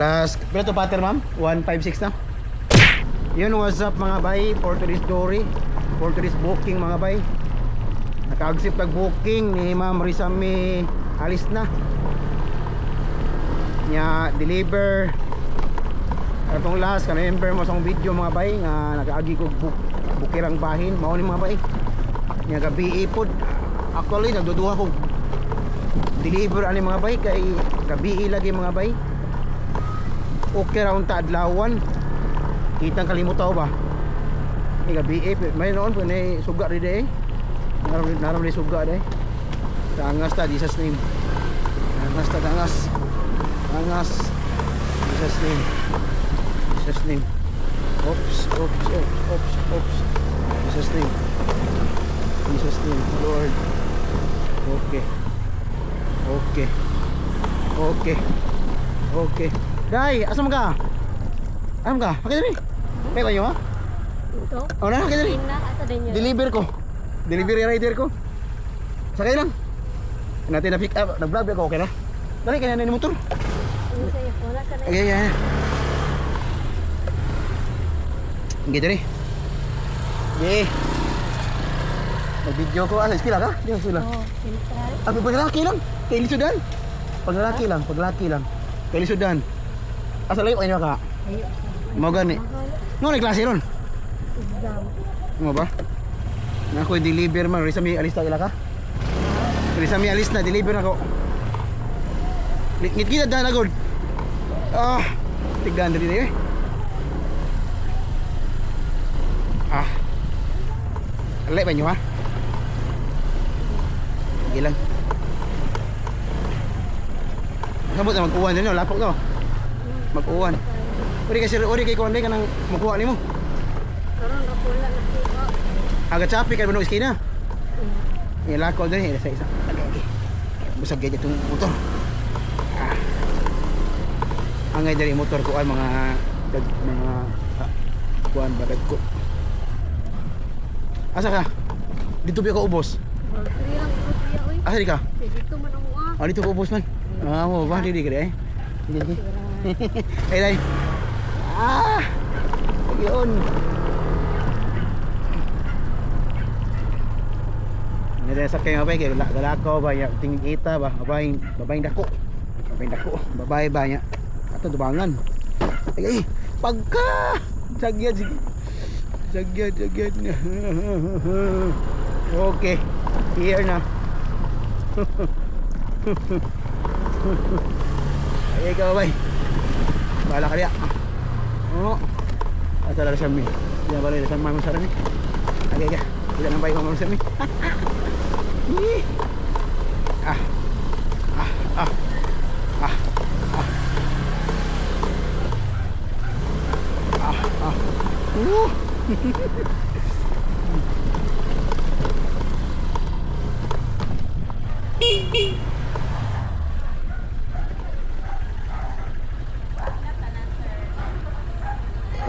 Last, pero to pattern ma'am, 156 na. Yun, what's up mga bay, for today's story, for today's booking mga bay. Naka-accept nag-booking ni Ma'am Rizami, alis na. Nya deliver. Atong last, ka-member mo sa akong video mga bay, nga nag-agi ko bukirang bahin, mao ni mga bay. Nya gabi ipod. Actually, nagduduha ko deliver ani mga bay, kay gabi lagi mga bay. Okay raon ta adlawan. Kitang kalimutan ba? Ni gabi may noon po ni suga ri de. Naram ni suga de. Tangas ta Jesus name. Tangas ta tangas. Tangas. Jesus name. Jesus name. Oops, oops, oops, oops, oops. Jesus name. Jesus name, Lord. Okay. Okay. Okay. Okay. Dai, asam ka? Asam ka? Pakita rin. Kaya ba nyo ha? Ito? O na, pakita rin. Asa din yun? Deliver ko. Delivery rider ko. Sakay lang. Natin na pick up. Nag-vlog ako, okay na? Dali, kaya na yung motor. Ano sa'yo? Wala ka na Okay, okay. Gitu rin. Okay. Nag-video ko. Asa, ispila ka? Di ba sila? Oo, sentral. Ah, paglalaki lang. Kay Lisudan. Paglalaki lang, paglalaki lang. Kay Lisudan. Asa layo kayo ka? Ayo. Mau gani. Ano na klase ron? Exam. Mo ba? Na ako deliver man Rizami alis ta ila ka? Rizami alis na deliver na ko. Ngit kita dan agad. Ah, tigan diri eh. Ah. Alay ba nyo ha? Sige lang. Sabot na mag-uwan din, lapok to. Mag-uwan. Uri kay kuwan ka nang magkuha nimo. Karon ra pula na ko. Aga chapi ka bunong iskina. Ilako din isa isa. Okay. Busag gyud itong motor. Ah. Angay diri motor ko ay mga kuan badag ko. Asa ka? Dito ba ka ubos? Bagri lang rupiya oy. Asa di ka? Dito man ang uwa. Ah, dito ko ubos man. Ah, mo ba di ka eh? Hindi. Ay dai. Ah! Yun. Niresak kayo ba? Galakaw ba? Tingin kita ba? Babayang dako. Babayang dako. Babay ba niya? Ato dubangan. Ay, pagka! Sagyad, sige. Sagyad. Okay. Here na. Ay, ikaw ba? Bahala ka liya. Oo. Asa lang siya mi. Hindi na balik sa mama sa rami. Okay. Tidak nampak mama sa rami.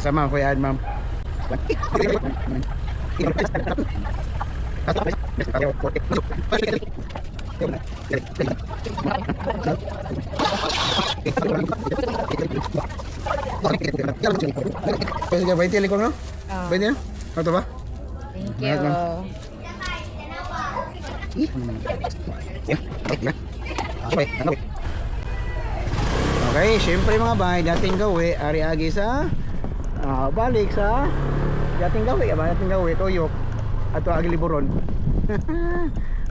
Kasama ko yan, ma'am. Pwede ba yung ko no? Pwede na? Ano ba? Thank you. Okay, syempre mga bay, dating gawi, ari-agi sa balik sa dating gawi, tuyok ato agi liburon.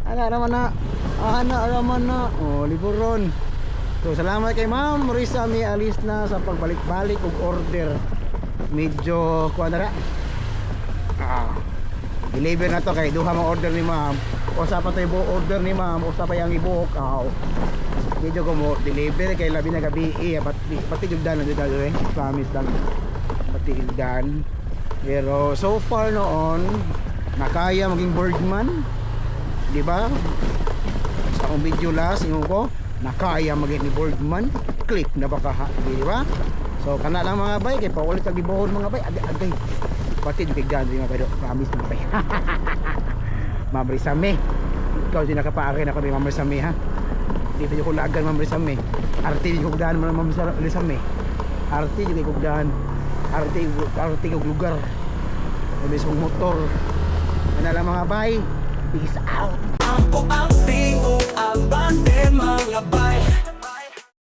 Ana naman na, oh liburon. So salamat kay Ma'am Rizami alis na sa pagbalik-balik og order. Medyo kuadra. Deliver na to kay duha mga order ni Ma'am. Usa pa tay order ni Ma'am, usa pa yang ibuok. Medyo ko mo deliver kay labi na gabi pati jugdan na dito eh. Promise lang. Pati jugdan. Pero so far noon nakaya maging birdman. Di ba? Sa akong video last yung ko nakaya maging ni birdman. Click na baka di ba? So kana lang mga bay kay paulit ang gibuhon mga bay agay. Pati jugdan mga bay. Promise mga bay. Ma'am Rizami. Ikaw din nakapaakay na ko ni Ma'am Rizami ha. Dito yung kulagan Ma'am Rizami. Arte yung kugdaan mo ng Ma'am Rizami. Arte juga kog daan. Arte kog lugar. May isang motor. Ano lang mga bay. Peace out. Ang